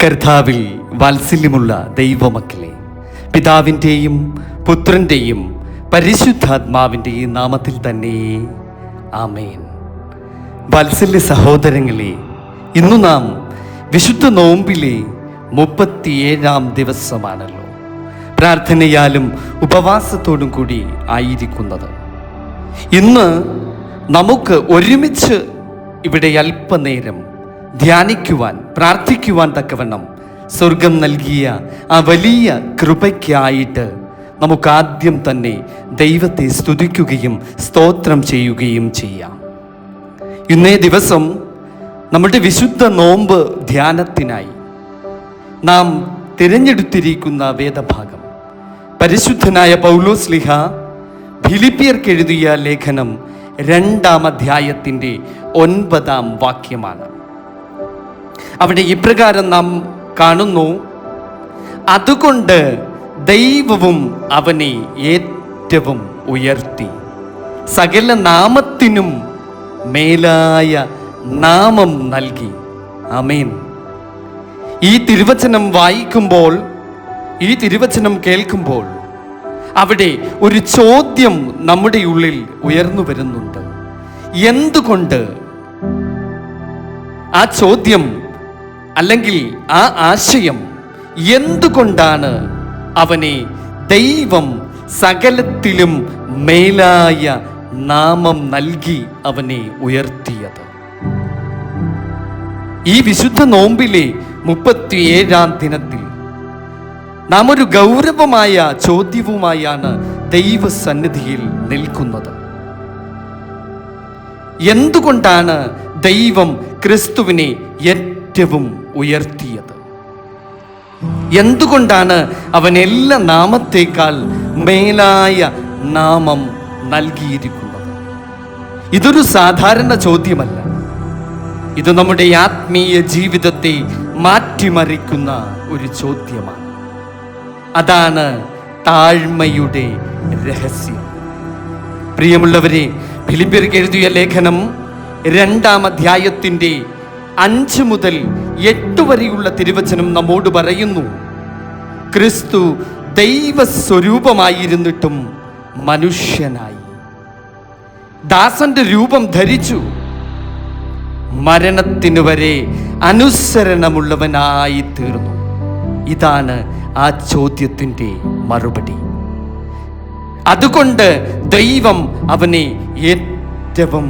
കർത്താവിൽ വാത്സല്യമുള്ള ദൈവമക്കളെ, പിതാവിൻ്റെയും പുത്രൻ്റെയും പരിശുദ്ധാത്മാവിൻ്റെയും നാമത്തിൽ തന്നെ ആമേൻ. വാത്സല്യ സഹോദരങ്ങളെ, ഇന്നു നാം വിശുദ്ധ നോമ്പിലെ 37-ാം ദിവസമാണല്ലോ. പ്രാർത്ഥനയാലും ഉപവാസത്തോടും കൂടി ആയിരിക്കുന്നത്. ഇന്ന് നമുക്ക് ഒരുമിച്ച് ഇവിടെ അല്പനേരം ധ്യാനിക്കുവാൻ, പ്രാർത്ഥിക്കുവാൻ തക്കവണ്ണം സ്വർഗം നൽകിയ ആ വലിയ കൃപയ്ക്കായിട്ട് നമുക്ക് ആദ്യം തന്നെ ദൈവത്തെ സ്തുതിക്കുകയും സ്തോത്രം ചെയ്യുകയും ചെയ്യാം. ഇന്നേ ദിവസം നമ്മുടെ വിശുദ്ധ നോമ്പ് ധ്യാനത്തിനായി നാം തിരഞ്ഞെടുത്തിരിക്കുന്ന വേദഭാഗം പരിശുദ്ധനായ പൗലോസ്ലീഹ ഫിലിപ്പിയർക്ക് എഴുതിയ ലേഖനം 2-ാം അധ്യായത്തിൻ്റെ 9-ാം വാക്യമാണ്. അവിടെ ഇപ്രകാരം നാം കാണുന്നു: അതുകൊണ്ട് ദൈവവും അവനെ ഏറ്റവും ഉയർത്തി സകല നാമത്തിനും മേലായ നാമം നൽകി. ആമേൻ. ഈ തിരുവചനം വായിക്കുമ്പോൾ, ഈ തിരുവചനം കേൾക്കുമ്പോൾ അവിടെ ഒരു ചോദ്യം നമ്മുടെ ഉള്ളിൽ ഉയർന്നു വരുന്നുണ്ട്. എന്തുകൊണ്ട്? ആ ചോദ്യം അല്ലെങ്കിൽ ആ ആശയം, എന്തുകൊണ്ടാണ് അവനെ ദൈവം സകലത്തിലും മേലായ നാമം നൽകി അവനെ ഉയർത്തിയത്? ഈ വിശുദ്ധ നോമ്പിലെ 37-ാം ദിനത്തിൽ നാം ഒരു ഗൗരവമായ ചോദ്യവുമായാണ് ദൈവസന്നിധിയിൽ നിൽക്കുന്നത്. എന്തുകൊണ്ടാണ് ദൈവം ക്രിസ്തുവിനെ ഏറ്റവും ഉയർത്തിയത്? എന്തുകൊണ്ടാണ് അവൻ എല്ലാ നാമത്തേക്കാൾ മേലായ നാമം നൽകിയിരിക്കുന്നത്? ഇതൊരു സാധാരണ ചോദ്യമല്ല. ഇത് നമ്മുടെ ആത്മീയ ജീവിതത്തെ മാറ്റിമറിക്കുന്ന ഒരു ചോദ്യമാണ്. അതാണ് താഴ്മയുടെ രഹസ്യം. പ്രിയമുള്ളവരെ, ഫിലിപ്പിയർക്ക് എഴുതിയ ലേഖനം 2-ാം അധ്യായത്തിൻ്റെ 5 മുതൽ 8 വരെയുള്ള തിരുവചനം നമ്മോട് പറയുന്നു: ക്രിസ്തു ദൈവസ്വരൂപമായിരുന്നിട്ടും മനുഷ്യനായി ദാസന്റെ രൂപം ധരിച്ചു, മരണത്തിനു വരെ അനുസരണമുള്ളവനായി തീർന്നു. ഇതാണ് ആ ചോദ്യത്തിൻ്റെ മറുപടി. അതുകൊണ്ട് ദൈവം അവനെ ഏറ്റവും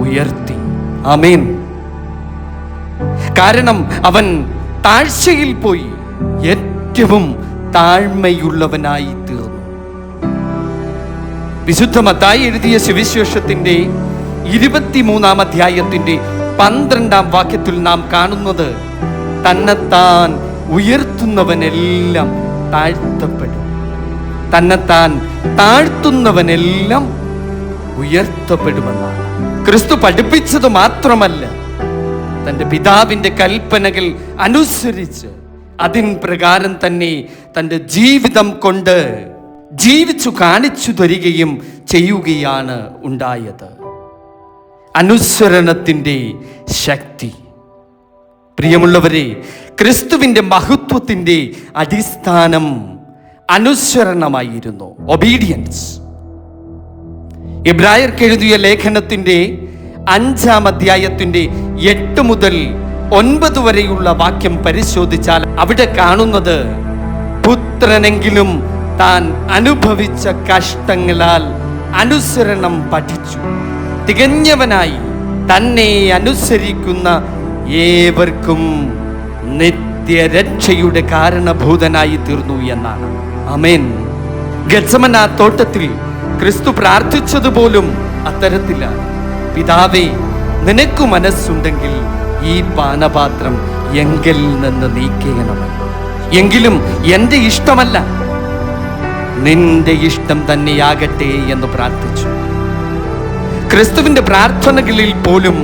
ഉയർത്തി. ആമേൻ. കാരണം അവൻ താഴ്ചയിൽ പോയി ഏറ്റവും താഴ്മയുള്ളവനായി തീർന്നു. വിശുദ്ധ മത്തായി എഴുതിയ സുവിശേഷത്തിന്റെ 23-ാം അധ്യായത്തിന്റെ 12-ാം വാക്യത്തിൽ നാം കാണുന്നത്: തന്നെത്താൻ ഉയർത്തുന്നവനെല്ലാം താഴ്ത്തപ്പെടും, തന്നെത്താൻ താഴ്ത്തുന്നവനെല്ലാം ഉയർത്തപ്പെടുമെന്നാണ്. ക്രിസ്തു പഠിപ്പിച്ചത് മാത്രമല്ല, തൻ്റെ പിതാവിൻ്റെ കൽപ്പനകൾ അനുസരിച്ച് അതിൻ പ്രകാരം തന്നെ തൻ്റെ ജീവിതം കൊണ്ട് ജീവിച്ചു കാണിച്ചു തരികയും ചെയ്യുകയാണ് ഉണ്ടായത്. അനുസരണത്തിൻ്റെ ശക്തി. പ്രിയമുള്ളവരെ, ക്രിസ്തുവിൻ്റെ മഹത്വത്തിൻ്റെ അടിസ്ഥാനം അനുസരണമായിരുന്നു, ഒബീഡിയൻസ്. എബ്രായർക്ക് എഴുതിയ ലേഖനത്തിൻ്റെ 5-ാം അധ്യായത്തിൻ്റെ 8 മുതൽ 9 വരെയുള്ള വാക്യം പരിശോധിച്ചാൽ അവിടെ കാണുന്നത്: പുത്രനെങ്കിലും താൻ അനുഭവിച്ച കഷ്ടങ്ങളാൽ അനുസരണം പഠിച്ചു, തികഞ്ഞവനായി തന്നെ അനുസരിക്കുന്ന ഏവർക്കും നിത്യരക്ഷയുടെ കാരണഭൂതനായി തീർന്നു എന്നാണ്. ആമേൻ. ഗത്സമന തോട്ടത്തിൽ ക്രിസ്തു പ്രാർത്ഥിച്ചതുപോലും അത്തരത്തിലാണ്: പിതാവേ, നിനക്ക് മനസ്സുണ്ടെങ്കിൽ ഈ പാനപാത്രം എങ്കിൽ നിന്ന് നീക്കേണമല്ലോ, എങ്കിലും എൻ്റെ ഇഷ്ടമല്ല നിന്റെ ഇഷ്ടം തന്നെയാകട്ടെ എന്ന് പ്രാർത്ഥിച്ചു. ക്രിസ്തുവിൻ്റെ പ്രാർത്ഥനകളിൽ പോലും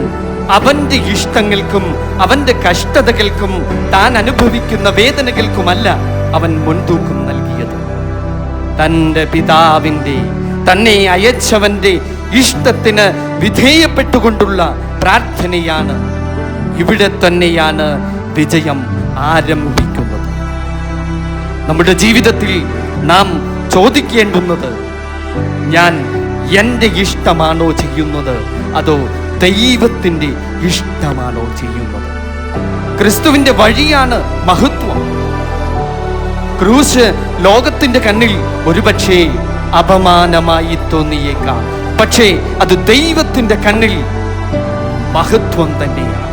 അവൻ്റെ ഇഷ്ടങ്ങൾക്കും അവൻ്റെ കഷ്ടതകൾക്കും താൻ അനുഭവിക്കുന്ന വേദനകൾക്കുമല്ല അവൻ മുൻതൂക്കം നൽകിയത്. തൻ്റെ പിതാവിൻ്റെ, തന്നെ അയച്ചവൻ്റെ ഇഷ്ടത്തിന് വിധേയപ്പെട്ടുകൊണ്ടുള്ള പ്രാർത്ഥനയാണ്. ഇവിടെ തന്നെയാണ് വിജയം ആരംഭിക്കുന്നത്. നമ്മുടെ ജീവിതത്തിൽ നാം ചോദിക്കേണ്ടുന്നത്, ഞാൻ എൻ്റെ ഇഷ്ടമാണോ ചെയ്യുന്നത്, അതോ ദൈവത്തിൻ്റെ ഇഷ്ടമാണോ ചെയ്യുന്നത്? ക്രിസ്തുവിൻ്റെ വഴിയാണ് മഹത്വം. ക്രൂശ് ലോകത്തിന്റെ കണ്ണിൽ ഒരുപക്ഷേ അപമാനമായി തോന്നിയേക്കാം, പക്ഷേ അത് ദൈവത്തിന്റെ കണ്ണിൽ മഹത്വം തന്നെയാണ്.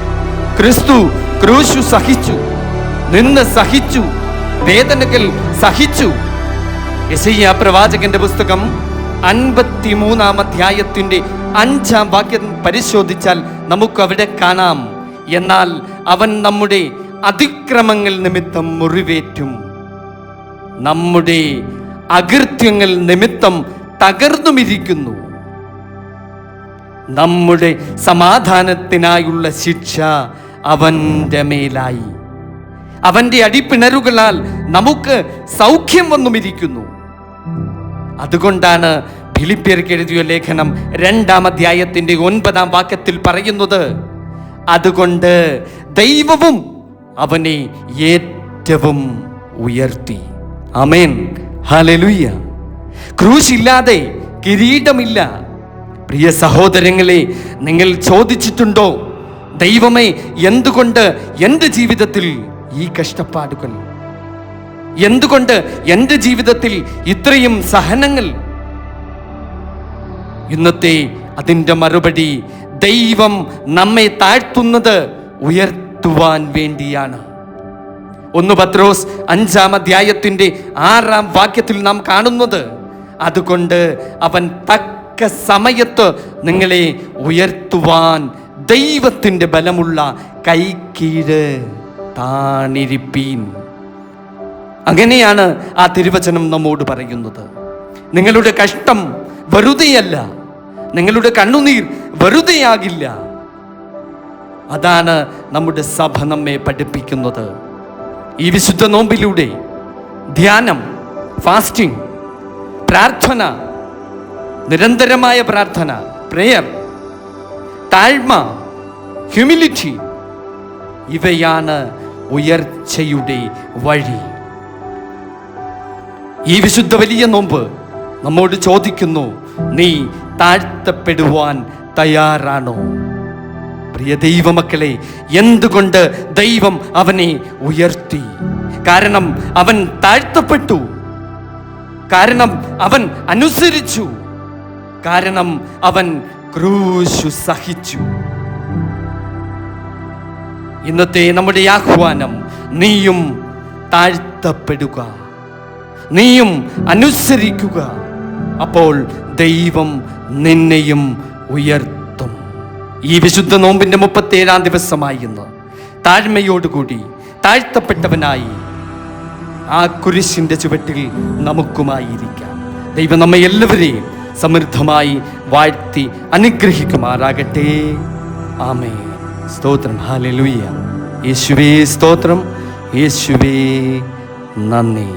ക്രിസ്തു ക്രൂശു സഹിച്ചു, നിന്ന് സഹിച്ചു, വേദനകൾ സഹിച്ചു. യെശയ്യാ പ്രവാചകന്റെ പുസ്തകം 53-ാം അധ്യായത്തിന്റെ 5-ാം വാക്യം പരിശോധിച്ചാൽ നമുക്ക് അവിടെ കാണാം, എന്നാൽ അവൻ നമ്മുടെ അതിക്രമങ്ങൾ നിമിത്തം മുറിവേറ്റും നമ്മുടെ അകൃത്യങ്ങൾ നിമിത്തം തകർന്നുമിരിക്കുന്നു. നമ്മുടെ സമാധാനത്തിനായുള്ള ശിക്ഷ അവന്റെ മേലായി, അവന്റെ അടിപ്പിണരുകളാൽ നമുക്ക് സൗഖ്യം വന്നുമിരിക്കുന്നു. അതുകൊണ്ടാണ് ഫിലിപ്പിയർക്ക് എഴുതിയ ലേഖനം 2-ാം അധ്യായത്തിന്റെ 9-ാം വാക്യത്തിൽ പറയുന്നത്, അതുകൊണ്ട് ദൈവവും അവനെ ഏറ്റവും ഉയർത്തി. ആമേൻ, ഹല്ലേലൂയ. ക്രൂശില്ലാതെ കിരീടമില്ല. പ്രിയ സഹോദരങ്ങളെ, നിങ്ങൾ ചോദിച്ചിട്ടുണ്ടോ, ദൈവമേ എന്തുകൊണ്ട് എൻ്റെ ജീവിതത്തിൽ ഈ കഷ്ടപ്പാടുകൾ, എന്തുകൊണ്ട് എൻ്റെ ജീവിതത്തിൽ ഇത്രയും സഹനങ്ങൾ? ഇന്നത്തെ അതിൻ്റെ മറുപടി, ദൈവം നമ്മെ താഴ്ത്തുന്നത് ഉയർത്തുവാൻ വേണ്ടിയാണ്. 1 പത്രോസ് 5-ാം അധ്യായത്തിന്റെ 6-ാം വാക്യത്തിൽ നാം കാണുന്നത്, അതുകൊണ്ട് അവൻ തക്ക സമയത്ത് നിങ്ങളെ ഉയർത്തുവാൻ ദൈവത്തിന്റെ ബലമുള്ള കൈക്കീഴ് താണിരിപ്പീൻ. അങ്ങനെയാണ് ആ തിരുവചനം നമ്മോട് പറയുന്നത്. നിങ്ങളുടെ കഷ്ടം വെറുതെയല്ല, നിങ്ങളുടെ കണ്ണുനീർ വെറുതെയാകില്ല. അതാണ് നമ്മുടെ സഭ നമ്മെ പഠിപ്പിക്കുന്നത്. ഈ വിശുദ്ധ നോമ്പിലൂടെ ധ്യാനം, ഫാസ്റ്റിംഗ്, പ്രാർത്ഥന, നിരന്തരമായ പ്രാർത്ഥന, പ്രേയർ, താഴ്മ, ഹ്യൂമിലിറ്റി, ഇവയാണ് ഉയർച്ചയുടെ വഴി. ഈ വിശുദ്ധ വലിയ നോമ്പ് നമ്മോട് ചോദിക്കുന്നു, നീ താഴ്ത്തപ്പെടുവാൻ തയ്യാറാണോ? പ്രിയ ദൈവമക്കളെ, എന്തുകൊണ്ട് ദൈവം അവനെ ഉയർത്തി? കാരണം അവൻ താഴ്ത്തപ്പെട്ടു, കാരണം അവൻ അനുസരിച്ചു, കാരണം അവൻ ക്രൂശു സഹിച്ചു. ഇന്നത്തെ നമ്മുടെ ആഹ്വാനം, നീയും താഴ്ത്തപ്പെടുക, നീയും അനുസരിക്കുക, അപ്പോൾ ദൈവം നിന്നെയും ഉയർത്തും. ഈ വിശുദ്ധ നോമ്പിന്റെ 37-ാം ദിവസമായി ഇന്ന് താഴ്മയോടുകൂടി താഴ്ത്തപ്പെട്ടവനായി ആ കുരിശിന്റെ ചുവട്ടിൽ നമുക്കുമായിരിക്കാം. ദൈവം നമ്മെ എല്ലാവരെയും സമൃദ്ധമായി വാഴ്ത്തി അനുഗ്രഹിക്കുമാറാകട്ടെ. ആമേൻ. സ്തോത്രം. ഹല്ലേലൂയ. യേശുവേ സ്തോത്രം, യേശുവേ നന്ദി.